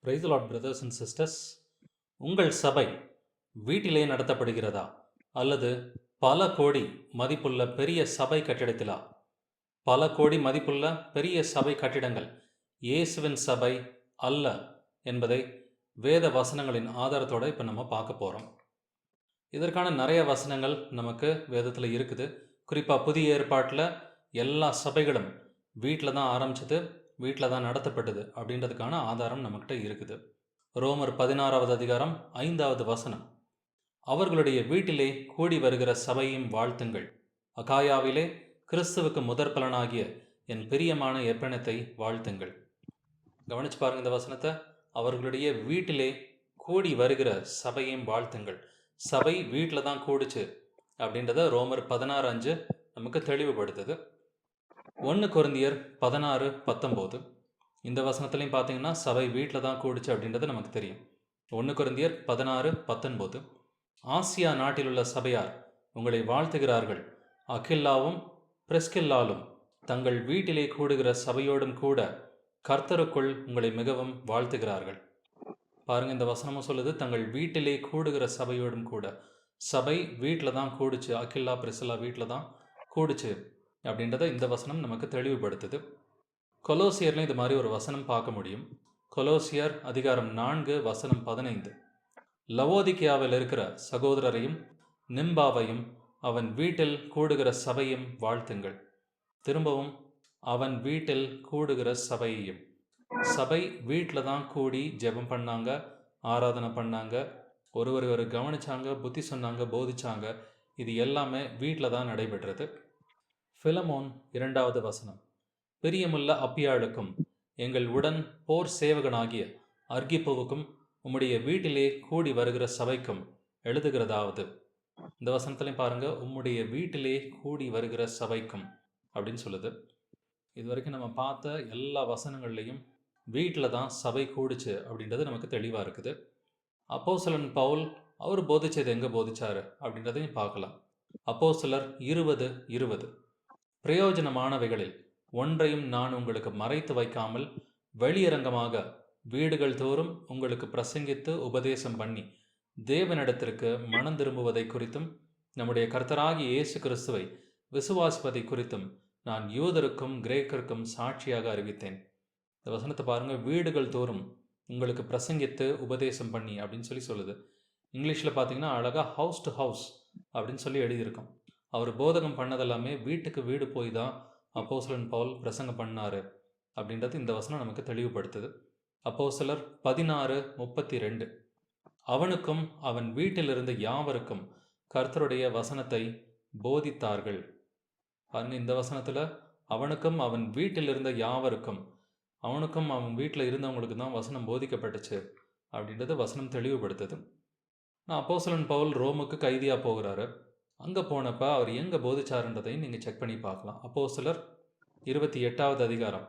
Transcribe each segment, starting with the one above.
Price Lord brothers and sisters. உங்கள் சபை வீட்டிலே நடத்தப்படுகிறதா அல்லது பல கோடி மதிப்புள்ள பெரிய சபை கட்டிடத்திலா? பல கோடி மதிப்புள்ள பெரிய சபை கட்டிடங்கள் இயேசுவின் சபை அல்ல என்பதை வேத வசனங்களின் ஆதாரத்தோடு இப்போ நம்ம பார்க்க போகிறோம். இதற்கான நிறைய வசனங்கள் நமக்கு வேதத்தில் இருக்குது. குறிப்பாக புதிய ஏற்பாட்டில் எல்லா சபைகளும் வீட்டில் தான் ஆரம்பிச்சது, வீட்டில் தான் நடத்தப்பட்டது அப்படின்றதுக்கான ஆதாரம் நம்மக்கிட்ட இருக்குது. ரோமர் 16வது அதிகாரம் 5வது வசனம், அவர்களுடைய வீட்டிலே கூடி வருகிற சபையும் வாழ்த்துங்கள். அகாயாவிலே கிறிஸ்துவுக்கு முதற் பலனாகிய என் பிரியமான எப்பனத்தை வாழ்த்துங்கள். கவனிச்சு பாருங்க இந்த வசனத்தை. அவர்களுடைய வீட்டிலே கூடி வருகிற சபையும் வாழ்த்துங்கள். சபை வீட்டில் தான் கூடுச்சு அப்படின்றத ரோமர் 16:5 நமக்கு தெளிவுபடுத்துது. 1 கொரிந்தியர் 16:19 இந்த வசனத்துலையும் பார்த்தீங்கன்னா சபை வீட்டில் தான் கூடுச்சு அப்படின்றது நமக்கு தெரியும். 1 கொரிந்தியர் 16:19 ஆசியா நாட்டில் உள்ள சபையார் உங்களை வாழ்த்துகிறார்கள். அகில்லாவும் பிரிஸ்கில்லாலும் தங்கள் வீட்டிலே கூடுகிற சபையோடும் கூட கர்த்தருக்குள் உங்களை மிகவும் வாழ்த்துகிறார்கள். பாருங்க, இந்த வசனமும் சொல்லுது தங்கள் வீட்டிலே கூடுகிற சபையோடும் கூட. சபை வீட்டில் தான் கூடுச்சு, அகில்லா பிரிஸ்கில்லா வீட்டில் தான் கூடுச்சு அப்படின்றத இந்த வசனம் நமக்கு தெளிவுபடுத்துது. கொலோசியர்லையும் இது மாதிரி ஒரு வசனம் பார்க்க முடியும். கொலோசியர் அதிகாரம் 4 வசனம் 15, லவோதிக்கியாவில் இருக்கிற சகோதரரையும் நிம்பாவையும் அவன் வீட்டில் கூடுகிற சபையும் வாழ்த்துங்கள். திரும்பவும் அவன் வீட்டில் கூடுகிற சபையையும். சபை வீட்டில் தான் கூடி ஜெபம் பண்ணாங்க, ஆராதனை பண்ணாங்க, ஒருவர் கவனிச்சாங்க, புத்தி சொன்னாங்க, போதிச்சாங்க. இது எல்லாமே வீட்டில் தான் நடைபெற்றது. பிலமோன் 2வது வசனம், பிரியமுள்ள அப்பியாளுக்கும் எங்கள் உடன் போர் சேவகனாகிய அர்கிப்புவுக்கும் உம்முடைய வீட்டிலே கூடி வருகிற சபைக்கும் எழுதுகிறதாவது. இந்த வசனத்துலையும் பாருங்க, உம்முடைய வீட்டிலே கூடி வருகிற சபைக்கும் அப்படின்னு சொல்லுது. இது வரைக்கும் நம்ம பார்த்த எல்லா வசனங்கள்லையும் வீட்டில் தான் சபை கூடுச்சு அப்படின்றது நமக்கு தெளிவாக இருக்குது. அப்போஸ்தலன் பவுல் அவர் போதிச்சது எங்கே போதிச்சாரு அப்படின்றதையும் பார்க்கலாம். அப்போஸ்தலர் 20:20 பிரயோஜனமானவைகளில் ஒன்றையும் நான் உங்களுக்கு மறைத்து வைக்காமல் வெளியரங்கமாக வீடுகள் தோறும் உங்களுக்கு பிரசங்கித்து உபதேசம் பண்ணி தேவனிடத்திற்கு மனம் திரும்புவதை குறித்தும் நம்முடைய கர்த்தராகிய இயேசு கிறிஸ்துவை விசுவாசிப்பதை குறித்தும் நான் யூதருக்கும் கிரேக்கருக்கும் சாட்சியாக அறிவித்தேன். இந்த வசனத்தை பாருங்க, வீடுகள் தோறும் உங்களுக்கு பிரசங்கித்து உபதேசம் பண்ணி அப்படின்னு சொல்லுது. இங்கிலீஷில் பார்த்தீங்கன்னா அழகாக ஹவுஸ் டு ஹவுஸ் அப்படின்னு சொல்லி எழுதியிருக்கோம். அவர் போதகம் பண்ணதெல்லாமே வீட்டுக்கு வீடு போய் தான் அப்போஸ்தலன் பவுல் பிரசங்கம் பண்ணார் அப்படின்றது இந்த வசனம் நமக்கு தெளிவுபடுத்துது. அப்போஸ்தலர் 16:32 அவனுக்கும் அவன் வீட்டில் இருந்த யாவருக்கும் கர்த்தருடைய வசனத்தை போதித்தார்கள். பாருங்க, இந்த வசனத்தில் அவனுக்கும் அவன் வீட்டில் இருந்த யாவருக்கும், அவனுக்கும் அவன் வீட்டில் இருந்தவங்களுக்கு தான் வசனம் போதிக்கப்பட்டுச்சு அப்படின்றது வசனம் தெளிவுபடுத்துது. அப்போஸ்தலன் பவுல் ரோமுக்கு கைதியாக போகிறாரு. அங்கே போனப்போ அவர் எங்கே போதிச்சாருன்றதையும் நீங்கள் செக் பண்ணி பார்க்கலாம். அப்போஸ்தலர் 28வது அதிகாரம்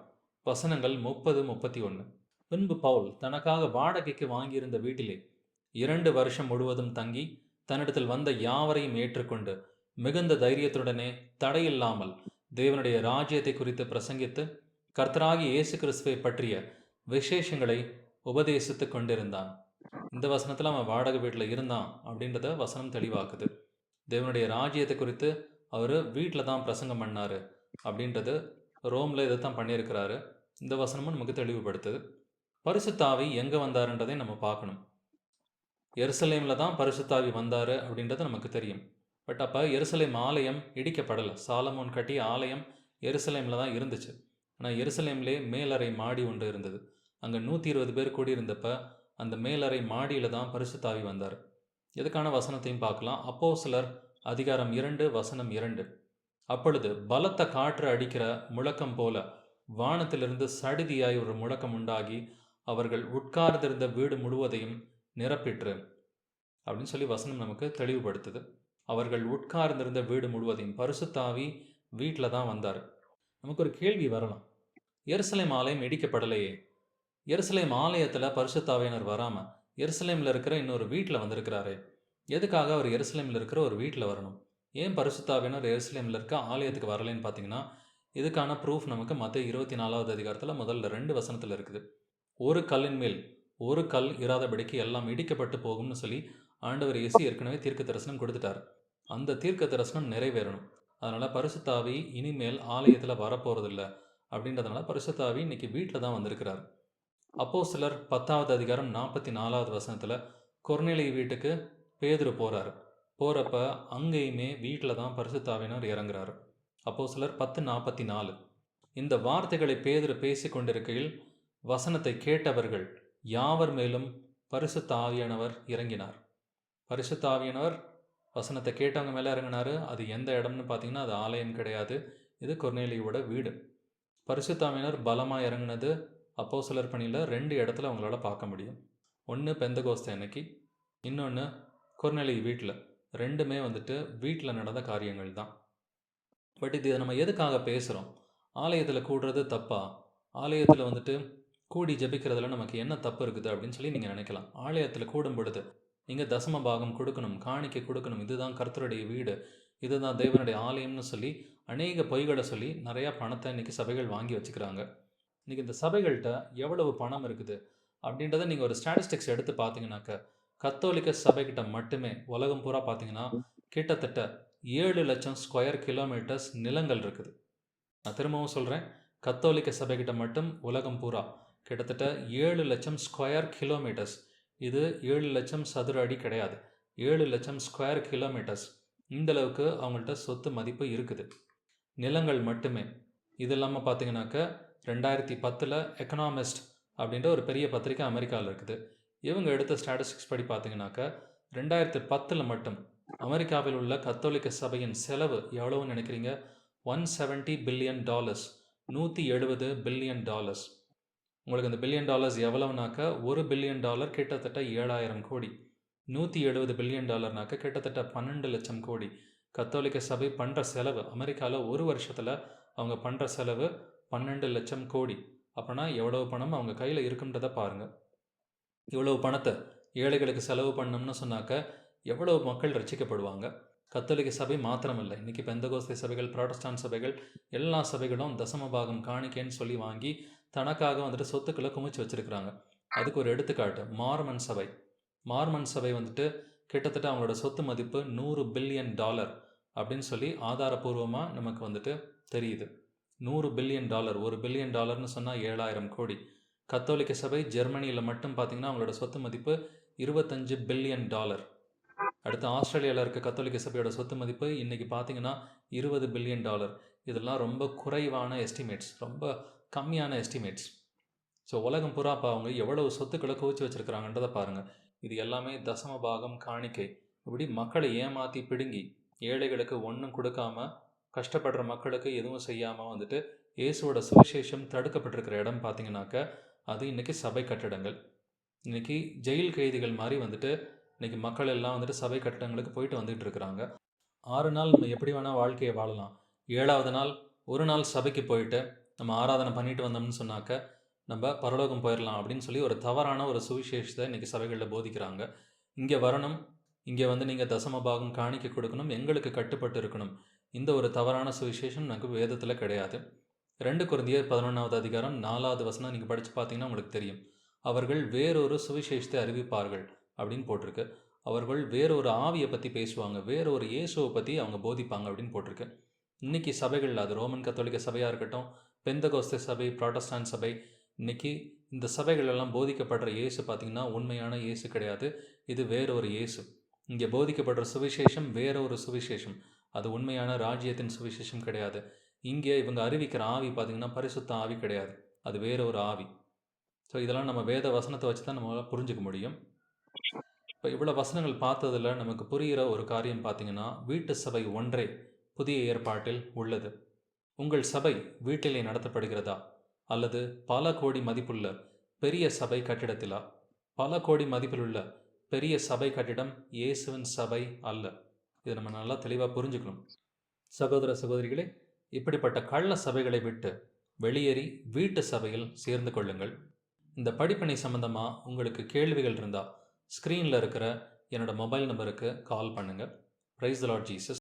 வசனங்கள் 30-31. பின்பு பவுல் தனக்காக வாடகைக்கு வாங்கியிருந்த வீட்டிலே 2 வருஷம் முழுவதும் தங்கி தன்னிடத்தில் வந்த யாவரையும் ஏற்றுக்கொண்டு மிகுந்த தைரியத்துடனே தடையில்லாமல் தேவனுடைய ராஜ்யத்தை குறித்து பிரசங்கித்து கர்த்தராகிய இயேசு கிறிஸ்துவை பற்றிய விசேஷங்களை உபதேசித்து கொண்டிருந்தான். இந்த வசனத்தில் அவன் வாடகை வீட்டில் இருந்தான் அப்படின்றத வசனம் தெளிவாக்குது. தேவனுடைய ராஜ்யத்தை குறித்து அவர் வீட்டில் தான் பிரசங்கம் பண்ணார் அப்படின்றது ரோமில் இதை தான் பண்ணியிருக்கிறாரு. இந்த வசனமும் நமக்கு தெளிவுபடுத்துது. பரிசுத்தாவி எங்கே வந்தாருன்றதை நம்ம பார்க்கணும். எருசலேமில் தான் பரிசுத்தாவி வந்தார் அப்படின்றது நமக்கு தெரியும். பட் அப்போ எருசலேம் ஆலயம் இடிக்கப்படலை. சாலமோன் கட்டிய ஆலயம் எருசலேமில் தான் இருந்துச்சு. ஆனால் எருசலேம்லே மேலறை மாடி ஒன்று இருந்தது. அங்கே 120 பேர் கூடியிருந்தப்ப அந்த மேலறை மாடியில் தான் பரிசுத்தாவி வந்தார். எதுக்கான வசனத்தையும் பார்க்கலாம். அப்போஸ்தலர் அதிகாரம் 2 வசனம் 2, அப்பொழுது பலத்த காற்று அடிக்கிற முழக்கம் போல வானத்திலிருந்து சடிதியாய் ஒரு முழக்கம் உண்டாகி அவர்கள் உட்கார்ந்திருந்த வீடு முழுவதையும் நிரப்பிற்று அப்படின்னு சொல்லி வசனம் நமக்கு தெளிவுபடுத்துது. அவர்கள் உட்கார்ந்திருந்த வீடு முழுவதையும், பரிசுத்தாவி வீட்டில் தான் வந்தார். நமக்கு ஒரு கேள்வி வரலாம், எருசலேம் ஆலயம் இடிக்கப்படலையே, எருசலேம் ஆலயத்தில் பரிசுத்தாவியினர் வராமல் எருசலேமில் இருக்கிற இன்னொரு வீட்டில் வந்திருக்கிறாரே, எதுக்காக அவர் எருசலேமில் இருக்கிற ஒரு வீட்டில் வரணும்? ஏன் பரிசுத்தாவியினர் எருசலேமில் இருக்க ஆலயத்துக்கு வரலைன்னு பார்த்தீங்கன்னா, இதுக்கான ப்ரூஃப் நமக்கு மத்தேயு 24வது அதிகாரத்தில் முதல்ல 2 வசனத்தில் இருக்குது. ஒரு கல்லின் மேல் ஒரு கல் இராதபடிக்கு எல்லாம் இடிக்கப்பட்டு போகும்னு சொல்லி ஆண்டவர் இயேசு ஏற்கனவே தீர்க்க தரிசனம் கொடுத்துட்டார். அந்த தீர்க்க தரிசனம் நிறைவேறணும். அதனால் பரிசுத்த ஆவி இனிமேல் ஆலயத்தில் வரப்போகிறதில்ல. அப்படின்றதுனால பரிசுத்த ஆவி இன்னைக்கு வீட்டில் தான் வந்திருக்கிறார். அப்போஸ்தலர் 10வது அதிகாரம் 44வது வசனத்தில் கொர்நேலியு வீட்டுக்கு பேதுரு போகிறாரு. போகிறப்ப அங்கேயுமே வீட்டில் தான் பரிசுத்த ஆவியானவர் இறங்குறாரு. அப்போஸ்தலர் 10:44. இந்த வார்த்தைகளை பேதுரு பேசி கொண்டிருக்கையில் வசனத்தை கேட்டவர்கள் யாவர் மேலும் பரிசுத்த ஆவியானவர் இறங்கினார். பரிசுத்த ஆவியானவர் வசனத்தை கேட்டவங்க மேலே இறங்கினார். அது எந்த இடம்னு பார்த்தீங்கன்னா அது ஆலயம் கிடையாது, இது கொர்நேலியோட வீடு. பரிசுத்த ஆவியானவர் பலமாக இறங்கினது அப்போஸ்தலர் பணியில் 2 இடத்துல அவங்களால பார்க்க முடியும். ஒன்று பெந்தகோஸ்தே அன்னைக்கு, இன்னொன்று கொர்நேலியு வீட்டில். ரெண்டுமே வந்துட்டு வீட்டில் நடந்த காரியங்கள் தான். பட் இது நம்ம எதுக்காக பேசுகிறோம்? ஆலயத்தில் கூடுறது தப்பா? ஆலயத்தில் வந்துட்டு கூடி ஜெபிக்கிறதுல நமக்கு என்ன தப்பு இருக்குது அப்படின்னு சொல்லி நீங்கள் நினைக்கலாம். ஆலயத்தில் கூடும் பொழுது நீங்கள் தசம பாகம் கொடுக்கணும், காணிக்கை கொடுக்கணும், இதுதான் கர்த்தருடைய வீடு, இதுதான் தேவனுடைய ஆலயம்னு சொல்லி அநேக பொய்களை சொல்லி நிறையா பணத்தை இன்றைக்கி சபைகள் வாங்கி வச்சுக்கிறாங்க. இன்றைக்கி இந்த சபைகள்கிட்ட எவ்வளவு பணம் இருக்குது அப்படின்றத நீங்கள் ஒரு ஸ்டாட்டிஸ்டிக்ஸ் எடுத்து பார்த்தீங்கன்னாக்க, கத்தோலிக்க சபைக்கிட்ட மட்டுமே உலகம் பூரா பார்த்தீங்கன்னா கிட்டத்தட்ட 7 லட்சம் ஸ்கொயர் கிலோமீட்டர்ஸ் நிலங்கள் இருக்குது. நான் திரும்பவும் சொல்கிறேன், கத்தோலிக்க சபைக்கிட்ட மட்டும் உலகம் பூரா கிட்டத்தட்ட 7 லட்சம் ஸ்கொயர் கிலோமீட்டர்ஸ். இது 7 லட்சம் சதுர அடி கிடையாது, 7 லட்சம் ஸ்கொயர் கிலோமீட்டர்ஸ். இந்தளவுக்கு அவங்கள்ட்ட சொத்து மதிப்பு இருக்குது, நிலங்கள் மட்டுமே. இது இல்லாமல் பார்த்தீங்கன்னாக்க 2010 எக்கனாமிஸ்ட் அப்படின்ற ஒரு பெரிய பத்திரிக்கை அமெரிக்காவில் இருக்குது. இவங்க எடுத்த ஸ்டாட்டிஸ்டிக்ஸ் படி பார்த்தீங்கன்னாக்க 2010 மட்டும் அமெரிக்காவில் உள்ள கத்தோலிக்க சபையின் செலவு எவ்வளவுன்னு நினைக்கிறீங்க? $170 பில்லியன், $170 பில்லியன். உங்களுக்கு அந்த பில்லியன் டாலர்ஸ் எவ்வளவுனாக்க $1 பில்லியன் கிட்டத்தட்ட 7,000 கோடி. 170 பில்லியன் டாலர்னாக்க கிட்டத்தட்ட 12 லட்சம் கோடி. கத்தோலிக்க சபை பண்ணுற செலவு அமெரிக்காவில் ஒரு வருஷத்தில் அவங்க பண்ணுற செலவு 12 லட்சம் கோடி. அப்படின்னா எவ்வளவு பணம் அவங்க கையில் இருக்குன்றதை பாருங்கள். இவ்வளவு பணத்தை ஏழைகளுக்கு செலவு பண்ணோம்னு சொன்னாக்க எவ்வளவு மக்கள் ரட்சிக்கப்படுவாங்க. கத்தோலிக்க சபை மாத்திரமில்லை, இன்றைக்கி பெந்தகோஸ்தே சபைகள், புராட்டஸ்டாண்ட் சபைகள், எல்லா சபைகளும் தசம பாகம் காணிக்கைன்னு சொல்லி வாங்கி தனக்காக வந்துட்டு சொத்துக்களை குமிச்சு வச்சுருக்கிறாங்க. அதுக்கு ஒரு எடுத்துக்காட்டு மார்மன் சபை. மார்மன் சபை வந்துட்டு கிட்டத்தட்ட அவங்களோட சொத்து மதிப்பு $100 பில்லியன் அப்படின்னு சொல்லி ஆதாரபூர்வமாக நமக்கு வந்துட்டு தெரியுது. $100 பில்லியன், $1 பில்லியன் சொன்னால் 7,000 கோடி. கத்தோலிக்க சபை ஜெர்மனியில் மட்டும் பார்த்திங்கன்னா அவங்களோட சொத்து மதிப்பு $25 பில்லியன். அடுத்து ஆஸ்திரேலியாவில் இருக்க கத்தோலிக்க சபையோட சொத்து மதிப்பு இன்றைக்கி பார்த்திங்கன்னா $20 பில்லியன். இதெல்லாம் ரொம்ப குறைவான எஸ்டிமேட்ஸ், ரொம்ப கம்மியான எஸ்டிமேட்ஸ். ஸோ உலகம் பூரா அவங்க எவ்வளவு சொத்துக்களை குவிச்சு வச்சுருக்கிறாங்கன்றதை பாருங்கள். இது எல்லாமே தசம பாகம் காணிக்கை. இப்படி மக்களை ஏமாற்றி பிடுங்கி ஏழைகளுக்கு ஒன்றும் கொடுக்காம, கஷ்டப்படுற மக்களுக்கு எதுவும் செய்யாமல் வந்துட்டு இயேசுவோட சுவிசேஷம் தடுக்கப்பட்டிருக்கிற இடம் பார்த்திங்கனாக்க அது இன்றைக்கி சபை கட்டடங்கள். இன்றைக்கி ஜெயில் கைதிகள் மாதிரி வந்துட்டு இன்றைக்கி மக்கள் எல்லாம் வந்துட்டு சபை கட்டடங்களுக்கு போயிட்டு வந்துட்டு இருக்கிறாங்க. 6 நாள் நம்ம எப்படி வேணால் வாழ்க்கையை வாழலாம். 7வது நாள் ஒரு நாள் சபைக்கு போயிட்டு நம்ம ஆராதனை பண்ணிட்டு வந்தோம்னு சொன்னாக்க நம்ம பரலோகம் போயிடலாம் அப்படின்னு சொல்லி ஒரு தவறான ஒரு சுவிசேஷத்தை இன்றைக்கி சபைகளில் போதிக்கிறாங்க. இங்கே வரணும், இங்கே வந்து நீங்கள் தசம பாகம் காணிக்க கொடுக்கணும், எங்களுக்கு கட்டுப்பட்டு இருக்கணும். இந்த ஒரு தவறான சுவிசேஷம் நமக்கு வேதத்தில் கிடையாது. 2 கொரிந்தியர் 11வது அதிகாரம் 4வது வசனம் நீங்கள் படித்து பார்த்தீங்கன்னா உங்களுக்கு தெரியும். அவர்கள் வேறொரு சுவிசேஷத்தை அறிவிப்பார்கள் அப்படின்னு போட்டிருக்கு. அவர்கள் வேறொரு ஆவியை பற்றி பேசுவாங்க, வேறொரு இயேசுவை பற்றி அவங்க போதிப்பாங்க அப்படின்னு போட்டிருக்கு. இன்றைக்கி சபைகளில் அது ரோமன் கத்தோலிக்க சபையாக இருக்கட்டும், பெந்தகோஸ்தே சபை, புராட்டஸ்டாண்ட் சபை, இன்றைக்கி இந்த சபைகளெல்லாம் போதிக்கப்படுற இயேசு பார்த்திங்கன்னா உண்மையான இயேசு கிடையாது, இது வேறொரு இயேசு. இங்கே போதிக்கப்படுற சுவிசேஷம் வேறொரு சுவிசேஷம், அது உண்மையான ராஜ்யத்தின் சுவிசேஷம் கிடையாது. இங்கே இவங்க அறிவிக்கிற ஆவி பார்த்திங்கன்னா பரிசுத்த ஆவி கிடையாது, அது வேறொரு ஆவி. ஸோ இதெல்லாம் நம்ம வேத வசனத்தை வச்சு தான் நம்மளால் புரிஞ்சுக்க முடியும். இப்போ இவ்வளோ வசனங்கள் பார்த்ததில் நமக்கு புரிகிற ஒரு காரியம் பார்த்திங்கன்னா, வீட்டு சபை ஒன்றே புதிய ஏற்பாட்டில் உள்ளது. உங்கள் சபை வீட்டிலே நடத்தப்படுகிறதா அல்லது பல கோடி மதிப்புள்ள பெரிய சபை கட்டிடத்திலா? பல கோடி மதிப்பிலுள்ள பெரிய சபை கட்டிடம் இயேசுவின் சபை அல்ல. இதை நம்ம நல்லா தெளிவாக புரிஞ்சுக்கணும். சகோதர சகோதரிகளே, இப்படிப்பட்ட கள்ள சபைகளை விட்டு வெளியேறி வீட்டு சபையில் சேர்ந்து கொள்ளுங்கள். இந்த படிப்பினை சம்பந்தமாக உங்களுக்கு கேள்விகள் இருந்தால் ஸ்க்ரீனில் இருக்கிற என்னோடய மொபைல் நம்பருக்கு கால் பண்ணுங்கள். Praise the Lord Jesus.